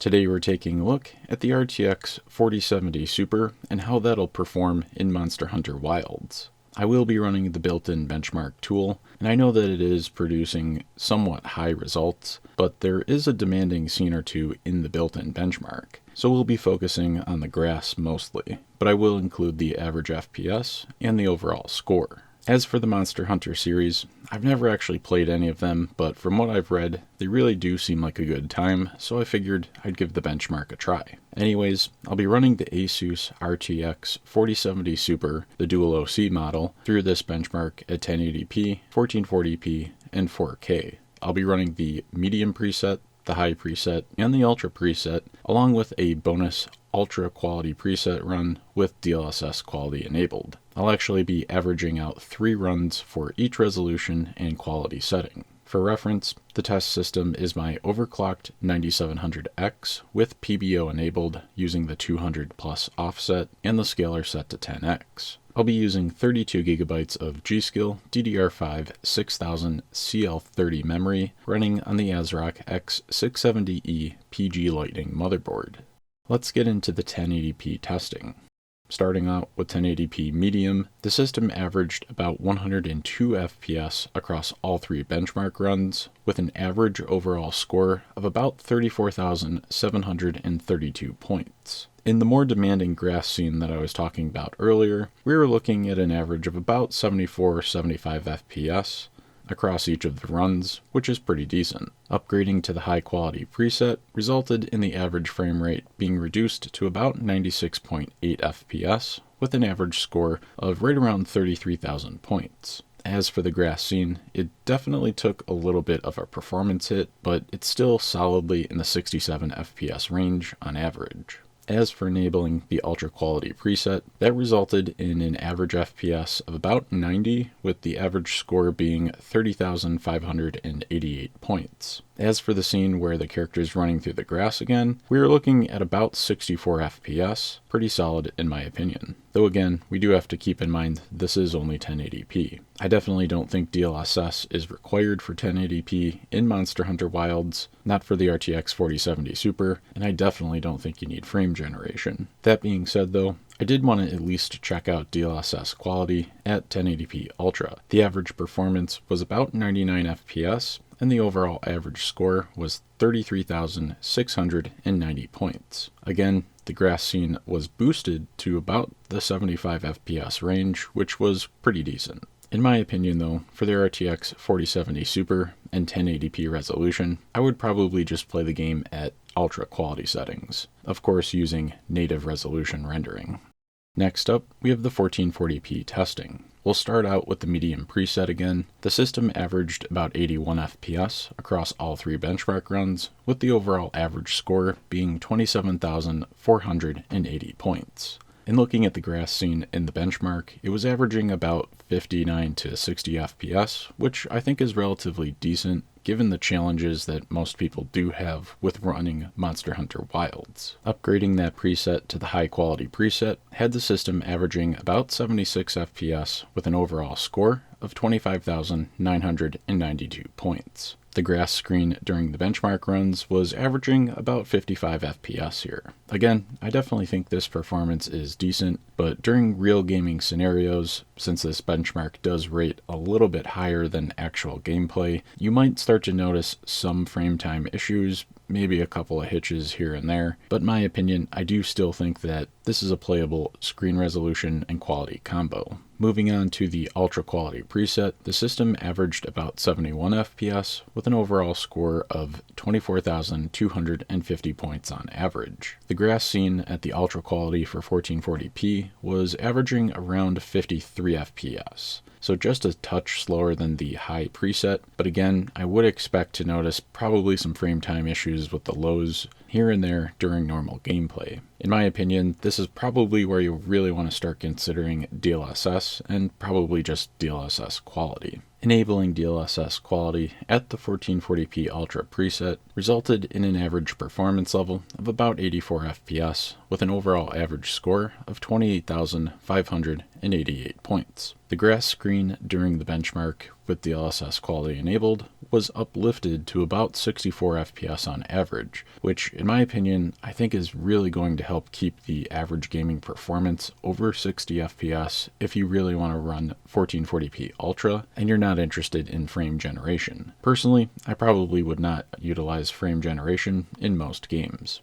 Today we're taking a look at the RTX 4070 Super and how that'll perform in Monster Hunter Wilds. I will be running the built-in benchmark tool, and I know that it is producing somewhat high results, but there is a demanding scene or two in the built-in benchmark, so we'll be focusing on the grass mostly, but I will include the average FPS and the overall score. As for the Monster Hunter series, I've never actually played any of them, but from what I've read, they really do seem like a good time, so I figured I'd give the benchmark a try. Anyways, I'll be running the Asus RTX 4070 Super, the Dual OC model, through this benchmark at 1080p, 1440p, and 4K. I'll be running the medium preset, the high preset, and the ultra preset, along with a bonus ultra quality preset run with DLSS quality enabled. I'll actually be averaging out 3 runs for each resolution and quality setting. For reference, the test system is my overclocked 9700X with PBO enabled using the 200 plus offset and the scaler set to 10x. I'll be using 32 GB of G.Skill DDR5 6000 CL30 memory running on the ASRock X670E PG Lightning motherboard. Let's get into the 1080p testing. Starting out with 1080p medium, the system averaged about 102 FPS across all 3 benchmark runs, with an average overall score of about 34,732 points. In the more demanding grass scene that I was talking about earlier, we were looking at an average of about 74-75 FPS across each of the runs, which is pretty decent. Upgrading to the high quality preset resulted in the average frame rate being reduced to about 96.8 FPS, with an average score of right around 33,000 points. As for the grass scene, it definitely took a little bit of a performance hit, but it's still solidly in the 67 FPS range on average. As for enabling the ultra quality preset, that resulted in an average FPS of about 90, with the average score being 30,588 points. As for the scene where the character is running through the grass again, we are looking at about 64 FPS, pretty solid in my opinion. Though again, we do have to keep in mind this is only 1080p. I definitely don't think DLSS is required for 1080p in Monster Hunter Wilds, not for the RTX 4070 Super, and I definitely don't think you need frame generation. That being said though, I did want to at least check out DLSS quality at 1080p Ultra. The average performance was about 99 FPS, and the overall average score was 33,690 points. Again, the grass scene was boosted to about the 75 FPS range, which was pretty decent. In my opinion though, for the RTX 4070 Super and 1080p resolution, I would probably just play the game at ultra quality settings, of course using native resolution rendering. Next up, we have the 1440p testing. We'll start out with the medium preset again. The system averaged about 81 FPS across all 3 benchmark runs, with the overall average score being 27,480 points. In looking at the grass scene in the benchmark, it was averaging about 59 to 60 FPS, which I think is relatively decent given the challenges that most people do have with running Monster Hunter Wilds. Upgrading that preset to the high quality preset had the system averaging about 76 FPS with an overall score of 25,992 points. The grass screen during the benchmark runs was averaging about 55 FPS here. Again, I definitely think this performance is decent, but during real gaming scenarios, since this benchmark does rate a little bit higher than actual gameplay, you might start to notice some frame time issues, maybe a couple of hitches here and there, but in my opinion, I do still think that this is a playable screen resolution and quality combo. Moving on to the ultra quality preset, the system averaged about 71 FPS with an overall score of 24,250 points on average. The grass scene at the ultra quality for 1440p was averaging around 53 FPS. So just a touch slower than the high preset, but again, I would expect to notice probably some frame time issues with the lows here and there during normal gameplay. In my opinion, this is probably where you really want to start considering DLSS and probably just DLSS quality. Enabling DLSS quality at the 1440p Ultra preset resulted in an average performance level of about 84 FPS with an overall average score of 28,588 points. The grass screen during the benchmark with DLSS quality enabled was uplifted to about 64 FPS on average, which in my opinion I think is really going to help keep the average gaming performance over 60 FPS if you really want to run 1440p Ultra and you're not interested in frame generation. Personally, I probably would not utilize frame generation in most games.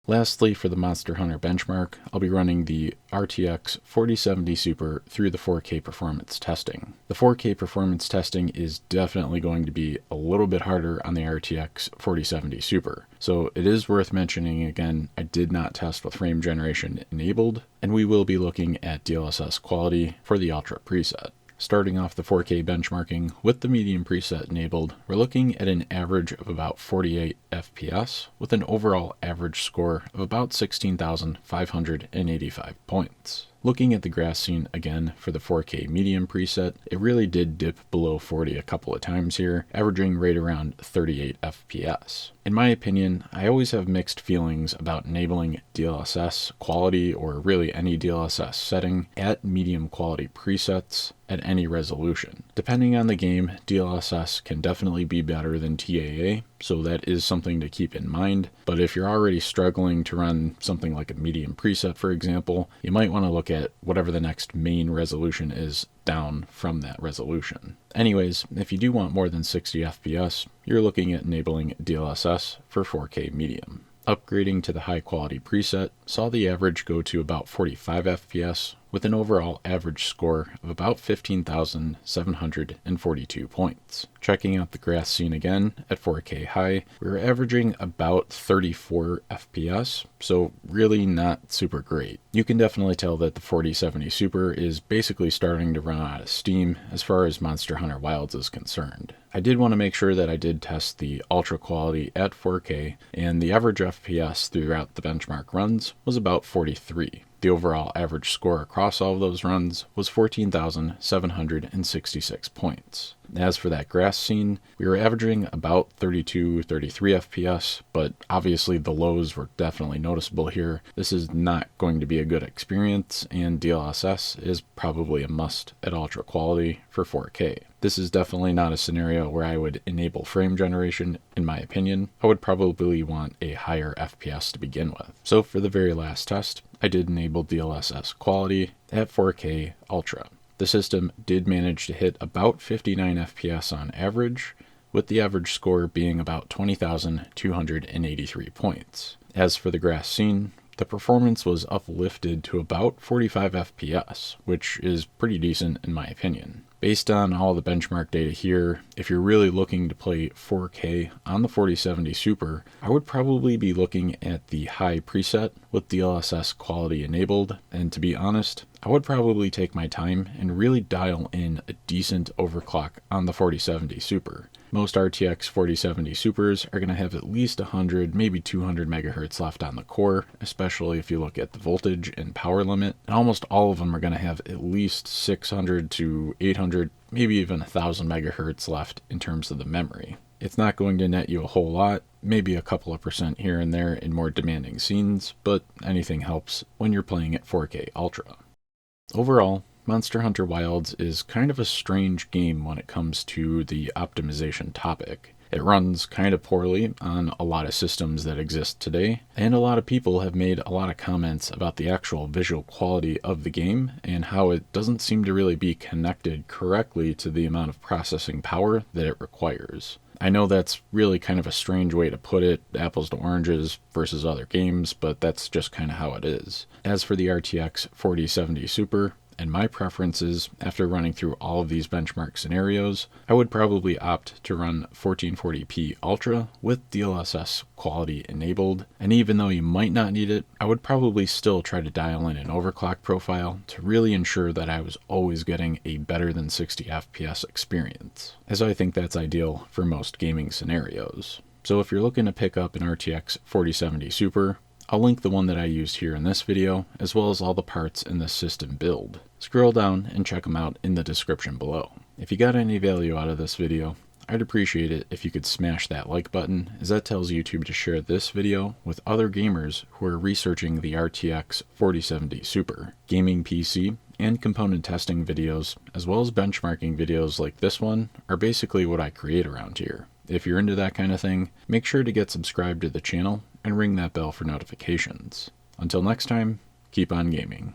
Lastly, for the Monster Hunter benchmark, I'll be running the RTX 4070 Super through the 4K performance testing. The 4K performance testing is definitely going to be a little bit harder on the RTX 4070 Super, so it is worth mentioning again, I did not test with frame generation enabled, and we will be looking at DLSS quality for the Ultra preset. Starting off the 4K benchmarking with the medium preset enabled, we're looking at an average of about 48 FPS with an overall average score of about 16,585 points. Looking at the grass scene again for the 4K medium preset, it really did dip below 40 a couple of times here, averaging right around 38 FPS. In my opinion, I always have mixed feelings about enabling DLSS quality or really any DLSS setting at medium quality presets at any resolution. Depending on the game, DLSS can definitely be better than TAA, so that is something to keep in mind. But if you're already struggling to run something like a medium preset, for example, you might want to look at whatever the next main resolution is down from that resolution. Anyways, if you do want more than 60 FPS, you're looking at enabling DLSS for 4K medium. Upgrading to the high quality preset saw the average go to about 45 FPS with an overall average score of about 15,742 points. Checking out the grass scene again at 4K high, we were averaging about 34 FPS, so really not super great. You can definitely tell that the 4070 Super is basically starting to run out of steam as far as Monster Hunter Wilds is concerned. I did want to make sure that I did test the Ultra quality at 4K, and the average FPS throughout the benchmark runs was about 43. The overall average score across all of those runs was 14,766 points. As for that grass scene, we were averaging about 32-33 FPS, but obviously the lows were definitely noticeable here. This is not going to be a good experience, and DLSS is probably a must at Ultra quality for 4K. This is definitely not a scenario where I would enable frame generation, in my opinion. I would probably want a higher FPS to begin with. So for the very last test, I did enable DLSS quality at 4K Ultra. The system did manage to hit about 59 FPS on average, with the average score being about 20,283 points. As for the grass scene, the performance was uplifted to about 45 FPS, which is pretty decent in my opinion. Based on all the benchmark data here, if you're really looking to play 4K on the 4070 Super, I would probably be looking at the high preset with DLSS quality enabled, and to be honest, I would probably take my time and really dial in a decent overclock on the 4070 Super. Most RTX 4070 Supers are going to have at least 100, maybe 200 megahertz left on the core, especially if you look at the voltage and power limit. And almost all of them are going to have at least 600 to 800, maybe even 1,000 megahertz left in terms of the memory. It's not going to net you a whole lot, maybe a couple of percent here and there in more demanding scenes, but anything helps when you're playing at 4K Ultra. Overall, Monster Hunter Wilds is kind of a strange game when it comes to the optimization topic. It runs kind of poorly on a lot of systems that exist today, and a lot of people have made a lot of comments about the actual visual quality of the game and how it doesn't seem to really be connected correctly to the amount of processing power that it requires. I know that's really kind of a strange way to put it, apples to oranges versus other games, but that's just kind of how it is. As for the RTX 4070 Super, and my preferences, after running through all of these benchmark scenarios, I would probably opt to run 1440p Ultra with DLSS quality enabled, and even though you might not need it, I would probably still try to dial in an overclock profile to really ensure that I was always getting a better than 60 FPS experience, as I think that's ideal for most gaming scenarios. So if you're looking to pick up an RTX 4070 Super, I'll link the one that I used here in this video, as well as all the parts in this system build. Scroll down and check them out in the description below. If you got any value out of this video, I'd appreciate it if you could smash that like button, as that tells YouTube to share this video with other gamers who are researching the RTX 4070 Super. Gaming PC and component testing videos, as well as benchmarking videos like this one, are basically what I create around here. If you're into that kind of thing, make sure to get subscribed to the channel and ring that bell for notifications. Until next time, keep on gaming.